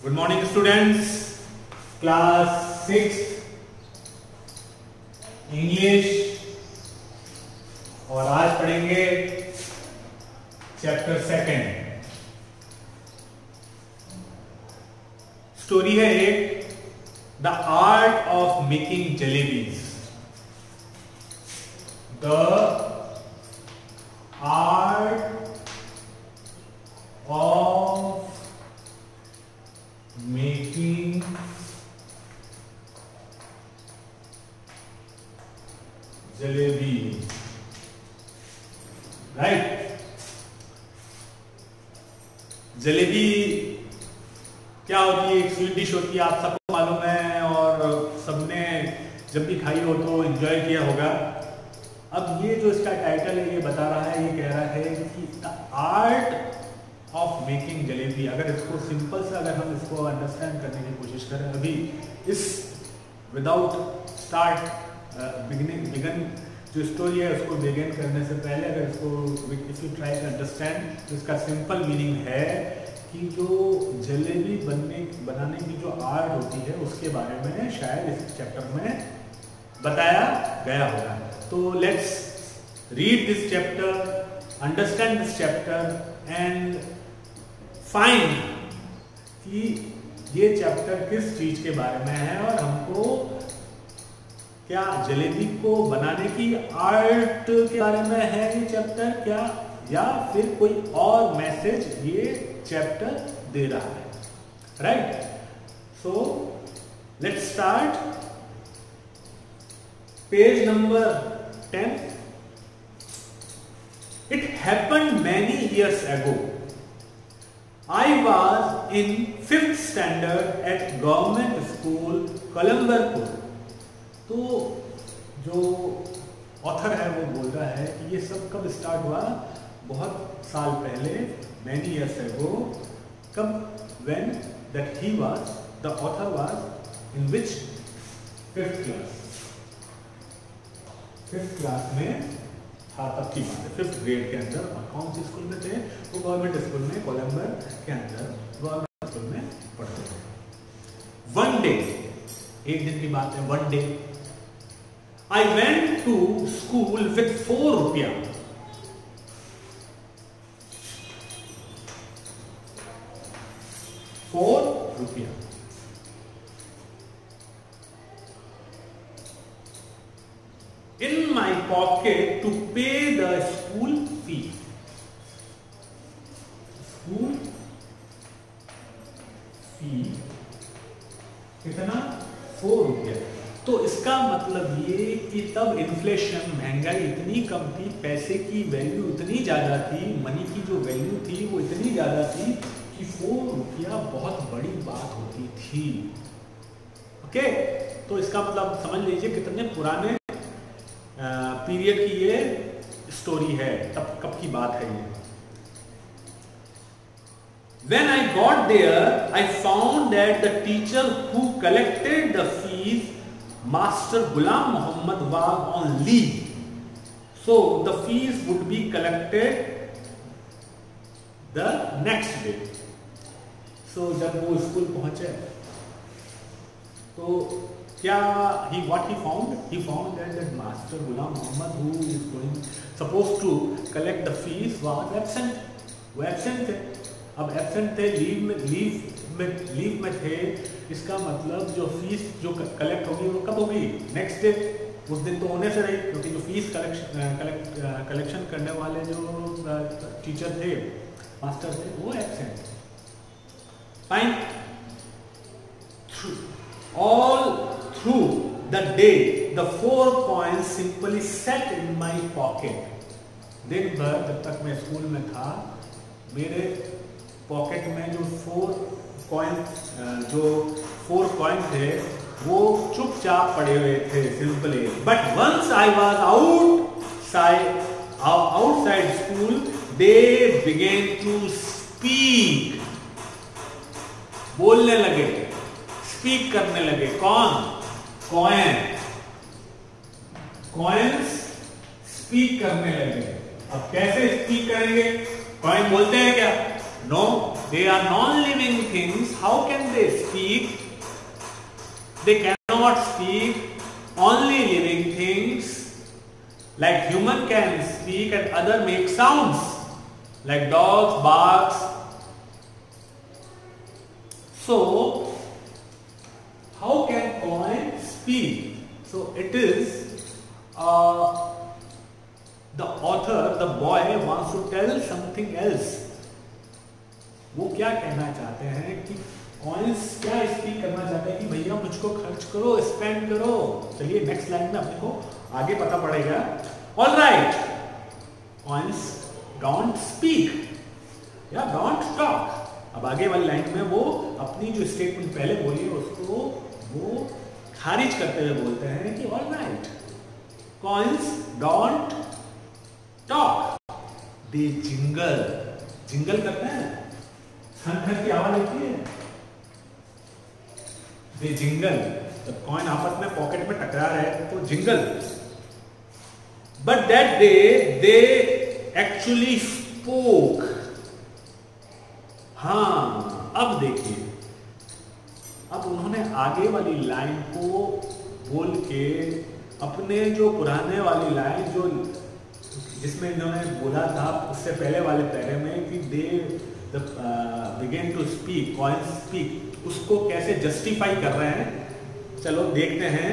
Good morning students, class 6 English और आज पढ़ेंगे चैप्टर 2। स्टोरी है एक, the art of making jalebis. The art of making jalebi. Right. Jalebi क्या होती है? एक स्वीट डिश होती है, आप सबको मालूम है और सबने जब भी खाई हो तो एंजॉय किया होगा। अब ये जो इसका टाइटल है ये बता रहा है, ये कह रहा है कि the art of making jalebi. अगर इसको सिंपल से अगर हम इसको अंडरस्टैंड करने की कोशिश करें अभी इस विदाउट स्टार्ट बिगन जो स्टोरी है उसको बिगिन करने से पहले अगर इसको if you try to understand तो इसका सिंपल मीनिंग है कि जो जलेबी बनाने की जो आर्ट होती है उसके बारे में शायद इस चैप्टर में बताया गया होगा। तो let's read this chapter, understand this chapter and find कि ये चैप्टर किस चीज के बारे में है और हमको क्या जलेबी को बनाने की आर्ट के बारे में है ये चैप्टर क्या, या फिर कोई और मैसेज ये चैप्टर दे रहा है। Right. So let's start. Page number 10। It happened many years ago. I was in 5th standard at government school, Kalambarpur. तो जो ऑथर है वो बोल रहा है कि ये सब कब स्टार्ट हुआ? बहुत साल पहले, many years ago. कब? When that he was, the author was in which 5th class? 5th class में था तब की बात है, 5th ग्रेड के अंदर। और कौन सी स्कूल में थे? वो गवर्नमेंट स्कूल में, कोलंबर के अंदर गवर्नमेंट स्कूल में पढ़ते थे। वन डे, एक दिन की बात है, one day I went to school with 4 रुपया। 4 रुपया। In my pocket to pay the school fee. School fee कितना? 4 रुपया। तो इसका मतलब ये कि तब इन्फ्लेशन, महंगाई इतनी कम थी, पैसे की वैल्यू इतनी ज्यादा थी, मनी की जो वैल्यू थी वो इतनी ज्यादा थी कि 4 रुपया बहुत बड़ी बात होती थी। ओके, तो इसका मतलब समझ लीजिए कितने पुराने पीरियड की ये स्टोरी है, तब कब की बात है ये। When I got there, I found that the teacher who collected the fees, Master Ghulam Muhammad, was on leave. So the fees would be collected the next day. So जब वो स्कूल पहुंचे तो क्या what he found that Master Ghulam Muhammad, who is supposed to collect the fees, was absent. वो absent थे। अब absent थे, leave में थे। इसका मतलब जो फीस जो कलेक्ट होगी वो कब होगी? Next day. उस दिन तो होने से रही, क्योंकि जो फीस कलेक्शन करने वाले जो टीचर थे, मास्टर थे, वो एब्सेंट थे। Fine. All through the day, the 4 coins simply sat in my pocket. दिन भर जब तक मैं स्कूल में था, मेरे पॉकेट में जो 4 कॉइन थे वो चुपचाप पड़े हुए थे, simply. But once I was outside school, they began to speak. बोलने लगे, स्पीक करने लगे। कौन? कॉइन्स स्पीक करने लगे। अब कैसे स्पीक करेंगे? कॉइन बोलते हैं क्या? No, they are non-living things. How can they speak? They cannot speak. Only living things like human can speak and other make sounds like dogs, barks. So how can coin speak? So it is the author, the boy wants to tell something else. वो क्या कहना चाहते हैं कि coins क्या speak करना चाहते हैं कि भैया मुझको खर्च करो, स्पेंड करो। चलिए नेक्स्ट लाइन में अपने को आगे पता पड़ेगा। All right, coins don't speak या डोंट टॉक। अब आगे वाली लाइन में वो अपनी जो स्टेटमेंट पहले बोली है उसको वो खारिज करते हुए बोलते हैं कि all right, coins don't talk, they jingle. Jingle करते हैं, खन की आवाज आती है, दे जिंगल। जब कॉइन आपस में पॉकेट में टकरा रहे तो jingle. But that day they actually spoke. हाँ, अब देखिए, अब उन्होंने आगे वाली लाइन को बोल के अपने जो पुराने वाली लाइन जो जिसमें इन्होंने बोला था उससे पहले वाले पैरे में कि they begin to speak, coins speak, उसको कैसे जस्टिफाई कर रहे हैं। चलो देखते हैं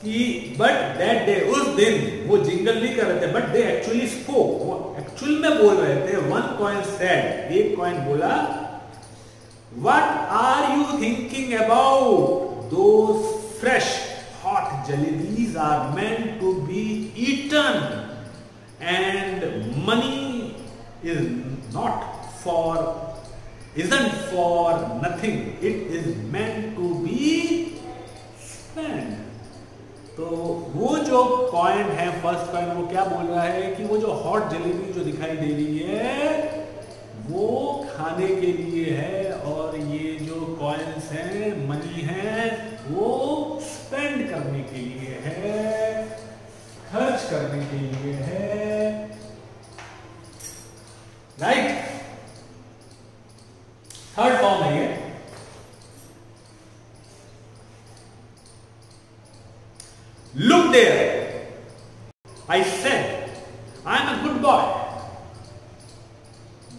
कि बट दैट डे, उस दिन वो जिंगल नहीं कर रहे थे, बट दे एक्चुअली स्पोक, वो एक्चुअल में बोल रहे थे। वन कॉइन सेड, एक कॉइन बोला, what are you thinking about, those fresh hot jalebis are meant to be eaten and money is not for, isn't for nothing, it is meant to be spent। तो वो जो coin है, first coin, वो क्या बोल रहा है कि वो जो हॉट जलेबी जो दिखाई दे रही है वो खाने के लिए है, और ये जो कॉइन्स हैं, मनी है, वो स्पेंड करने के लिए है, खर्च करने के लिए है। राइट, थर्ड फॉर्म है ये। Look there, I said, I am a good boy.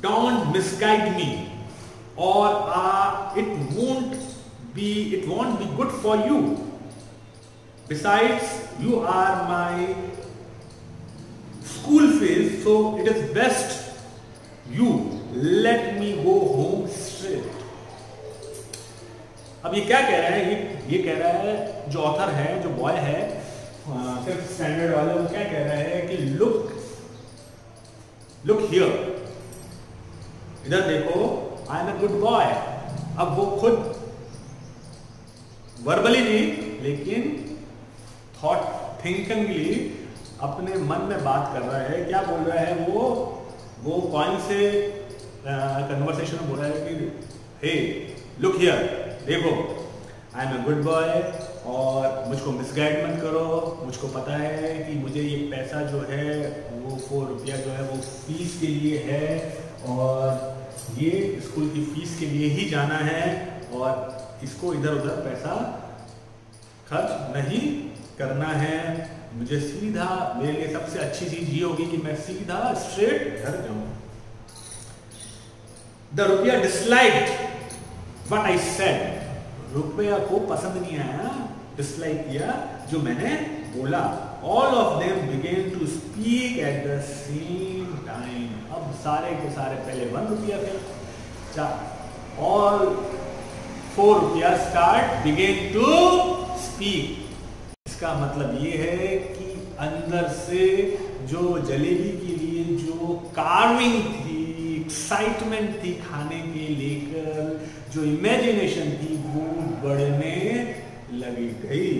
Don't misguide me, or it won't be good for you. Besides, you are my school fees, so it is best you let me go home straight। अब ये क्या कह रहा है, ये कह रहा है जो ऑथर है, जो बॉय है, फिफ्थ स्टैंडर्ड वाले, वो क्या कह रहा है कि लुक हियर, इधर देखो, I am a good boy. अब वो खुद वर्बली नहीं लेकिन थिंकिंगली अपने मन में बात कर रहा है। क्या बोल रहा है वो कॉइन से कन्वर्सेशन में बोल रहा है कि हे लुक हियर, देखो, I am a good boy और मुझको मिसगाइड मत करो। मुझको पता है कि मुझे ये पैसा जो है वो 4 रुपया जो है वो फीस के लिए है, और ये स्कूल की फीस के लिए ही जाना है, और इसको इधर उधर पैसा खर्च नहीं करना है। मुझे सीधा, मेरे लिए सबसे अच्छी चीज ये होगी कि मैं सीधा स्ट्रेट घर जाऊं। द रुपया डिसलाइक्ड व्हाट आई सेड, रुपया को पसंद नहीं आया, डिसलाइक किया जो मैंने बोला। All of them began to speak at the same time. अब सारे के सारे, पहले 1 रुपया थे, ऑल 4 रुपया स्टार्ट बिगेन टू स्पीक। इसका मतलब ये है कि अंदर से जो जलेबी के लिए जो कार्विंग थी, एक्साइटमेंट थी खाने के लेकर, जो इमेजिनेशन थी वो बढ़ने लगी गई।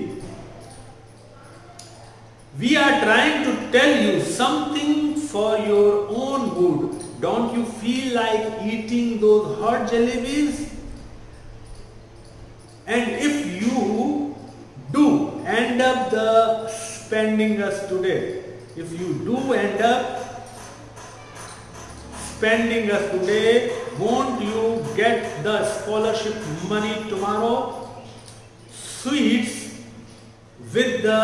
We are trying to tell you something for your own good. Don't you feel like eating those hot jalebis? And if you do end up spending us today, if you do end up spending us today, won't you get the scholarship money tomorrow? Sweets with the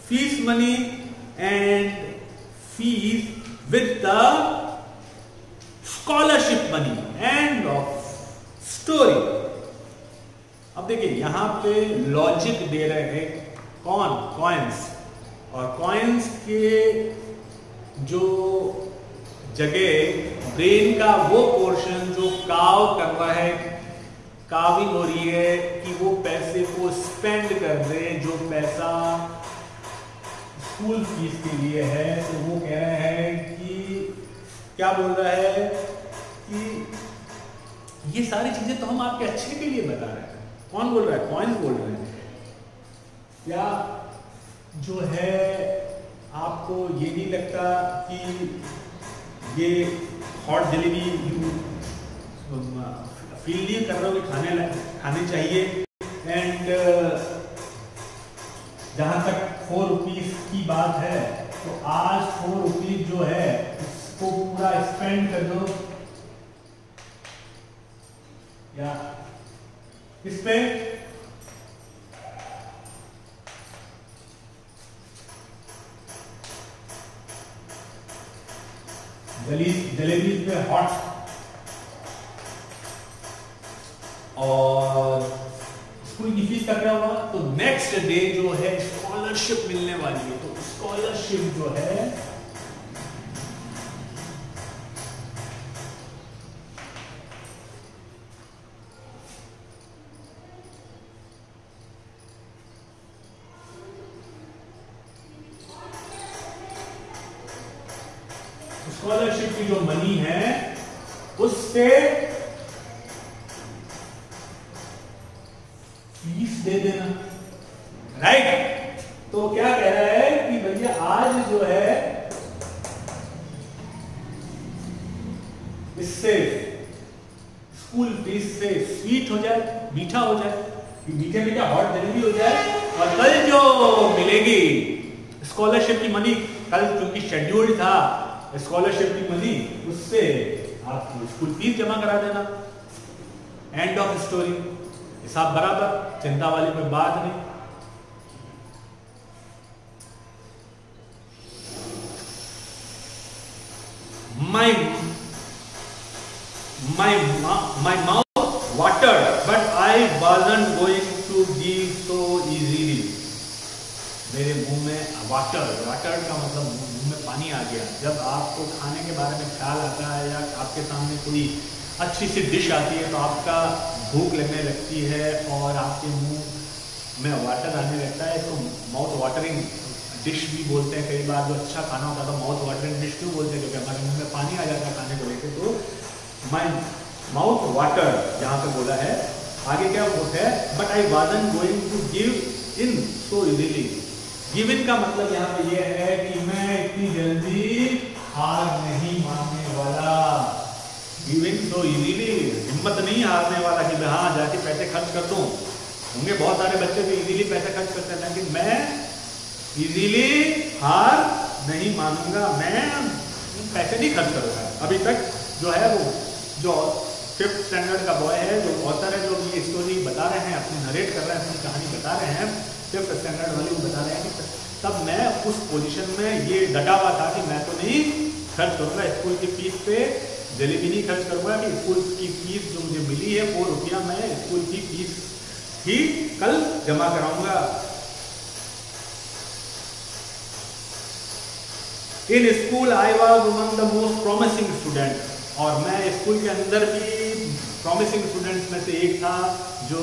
fees money and fees with the scholarship money. End of story. अब देखिए यहां पे logic दे रहे हैं कौन? Coins. और coins के जो जगह ब्रेन का वो पोर्शन जो काव कर रहा है, काविंग हो रही है कि वो पैसे को स्पेंड कर दे, जो पैसा स्कूल फीस के लिए है। तो वो कह रहे हैं कि क्या बोल रहा है कि ये सारी चीजें तो हम आपके अच्छे के लिए बता रहे हैं। कौन बोल रहा है? कॉइन्स बोल रहे हैं। क्या जो है आपको ये नहीं लगता कि ये हॉट जलेबी यू फील नहीं कर रहे हो कि खाने चाहिए? एंड जहां तक 4 रुपीज की बात है, तो आज 4 रुपीज जो है इसको पूरा स्पेंड कर दो या किस पे? जलेबी पे हॉट, और स्कूल की फीस का क्या हुआ? तो नेक्स्ट डे जो है स्कॉलरशिप मिलने वाली है। तो स्कॉलरशिप जो है स्कॉलरशिप की जो मनी है उससे फीस दे देना, राइट? तो क्या कह रहा है कि भैया आज जो है इससे स्कूल फीस से स्वीट हो जाए, मीठा हो जाए, मीठे मीठा हॉट जलेबी हो जाए, और कल जो मिलेगी स्कॉलरशिप की मनी, कल क्योंकि शेड्यूल्ड था स्कॉलरशिप की मनी, उससे आप स्कूल फीस जमा करा देना। End of story. हिसाब बराबर, चिंता वाली कोई बात नहीं। my mouth watered, but I wasn't going to give so easily. मेरे मुंह में वाटर का मतलब मुंह में पानी आ गया। जब आपको खाने के बारे में ख्याल आता है या आपके सामने कोई अच्छी सी डिश आती है तो आपका भूख लगने लगती है और आपके मुंह में वाटर आने लगता है। तो माउथ वाटरिंग डिश भी बोलते हैं कई बार। जो अच्छा खाना होता है तो माउथ वाटरिंग डिश क्यों बोलते हैं? क्योंकि हमारे मुंह में पानी आ जाता है खाने को लेकर। तो माई माउथ वाटर यहाँ पे बोला है। आगे क्या बोलते हैं? But I wasn't going to give in so easily. Give in का मतलब यहाँ पे ये है कि मैं इतनी जल्दी हार नहीं मानने वाला। गिव इन सो इजीली, हिम्मत नहीं हारने वाला कि मैं हाँ जाके पैसे खर्च कर दूं। होंगे बहुत सारे बच्चे भी इजीली पैसे खर्च करते हैं, लेकिन मैं इजीली हार नहीं मानूंगा, मैं पैसे नहीं खर्च करूंगा। अभी तक जो है वो जो 5th स्टैंडर्ड का बॉय है, जो ऑथर है, जो ये स्टोरी बता रहे हैं, अपनी नरेट कर रहे हैं, अपनी कहानी बता रहे हैं, 5th स्टैंडर्ड वाले वो बता रहे हैं कि तब मैं उस पोजीशन में ये डटा हुआ था कि मैं तो नहीं खर्च करूंगा स्कूल की फीस पे, जलेबी नहीं खर्च करूंगा कि स्कूल की फीस जो मुझे मिली है 4 रुपया मैं स्कूल की फीस ही कल जमा कराऊंगा। In school I was among the most promising student, और मैं स्कूल के अंदर भी प्रॉमिसिंग स्टूडेंट्स में से एक था, जो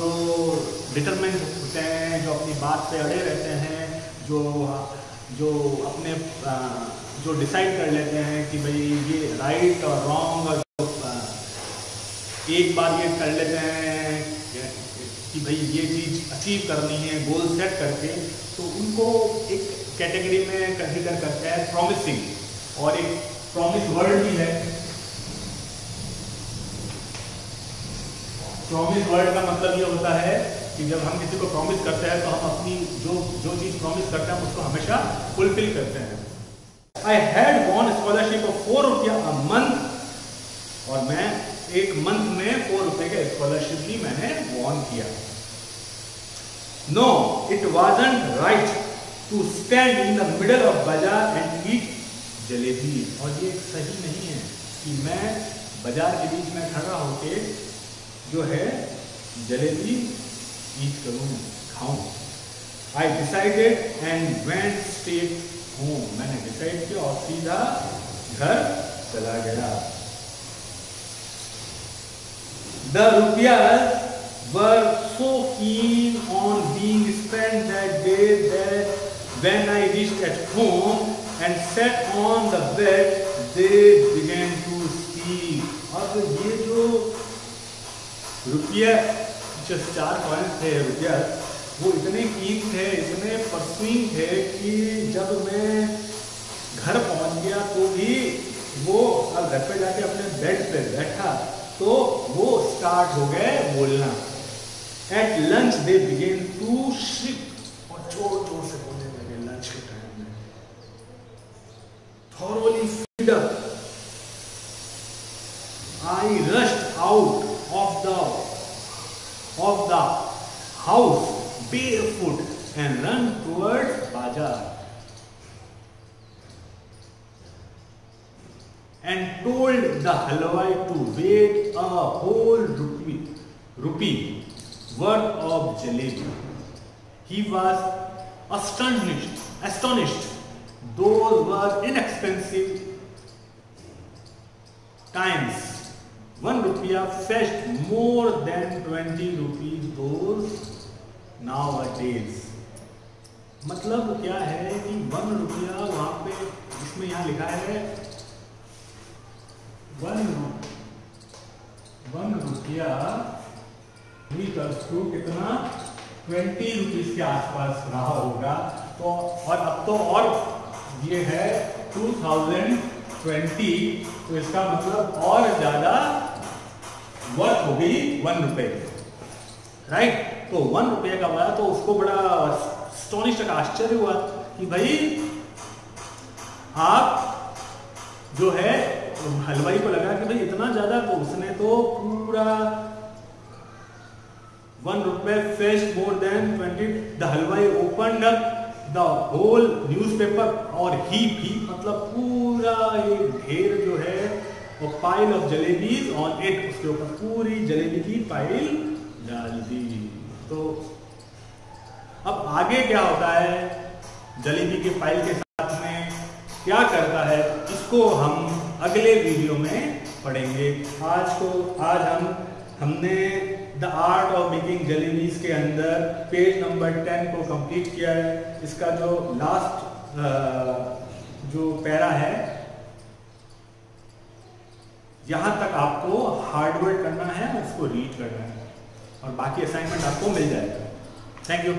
डिटरमिन्ड होते हैं, जो अपनी बात पे अड़े रहते हैं, जो अपने जो डिसाइड कर लेते हैं कि भाई ये राइट और रॉन्ग, और एक बार ये कर लेते हैं कि भाई ये चीज़ अचीव करनी है गोल सेट करके, तो उनको एक कैटेगरी में कंसिडर करते हैं प्रॉमिसिंग। और एक प्रॉमिस वर्ड भी है। प्रॉमिस वर्ड का मतलब ये होता है कि जब हम किसी को प्रॉमिस करते हैं तो हम अपनी जो चीज़ प्रॉमिस करते हैं उसको हमेशा फुलफिल करते हैं। I had won scholarship of 4 रुपया a month और मैं एक मंथ में 4 रुपए का स्कॉलरशिप भी मैंने वॉन किया। No it wasn't right to stand in the middle of bazaar and eat jalebi. और ये सही नहीं है कि मैं बाजार के बीच में खड़ा होके जो है जलेबी ईट करूं, खाऊं। I decided and went straight home. मैंने डिसाइड किया और सीधा घर चला गया। द रुपयाज were so keen on being spent that day that when I reached at home and sat on the bed, they began to speak. अब ये जो रुपया जो 4 कॉइन थे रुपया, वो इतने कीन थे, इतने परस्वीन थे कि जब मैं घर पहुंच गया तो भी वो घर पे जाके अपने बेड पे बैठा तो वो स्टार्ट हो गए बोलना। At lunch they began to shriek, और जोर-जोर से बोलने लगे लंच के टाइम में। Thoroughly fed up, I rushed out of the house barefoot and ran towards bazaar and told the halwai to wait a whole rupee worth of jalebi. He was astonished. Those were inexpensive times. 1 rupiah fetched more than 20 rupees those nowadays. मतलब क्या है कि 1 रुपया वहां पे जिसमें यहाँ लिखा है 1 रुपया कितना 20 रुपीज के आसपास रहा होगा। तो और अब तो और ये है 2020, तो इसका मतलब और ज्यादा वर्थ हो गई 1 रुपए, राइट। तो 1 रुपये का बड़ा, तो उसको बड़ा स्टोनिश आश्चर्य हुआ कि भाई आप जो है हलवाई को लगा कि भाई इतना ज्यादा, तो उसने तो पूरा 1 रुपये fetched more than 20. The halwai opened up the whole newspaper और ही मतलब पूरा एक ढेर जो है वो pile of jalebis on it, उसके ऊपर पूरी जलेबी की पाइल डाल दी। तो अब आगे क्या होता है जलेबी के पाइल के साथ में क्या करता है, इसको हम अगले वीडियो में पढ़ेंगे। आज हमने the art of making jalebis के अंदर पेज नंबर 10 को कंप्लीट किया है। इसका जो लास्ट जो पैरा है, यहां तक आपको हार्डवर्क करना है, उसको रीड करना है और बाकी असाइनमेंट आपको मिल जाएगा। Thank you.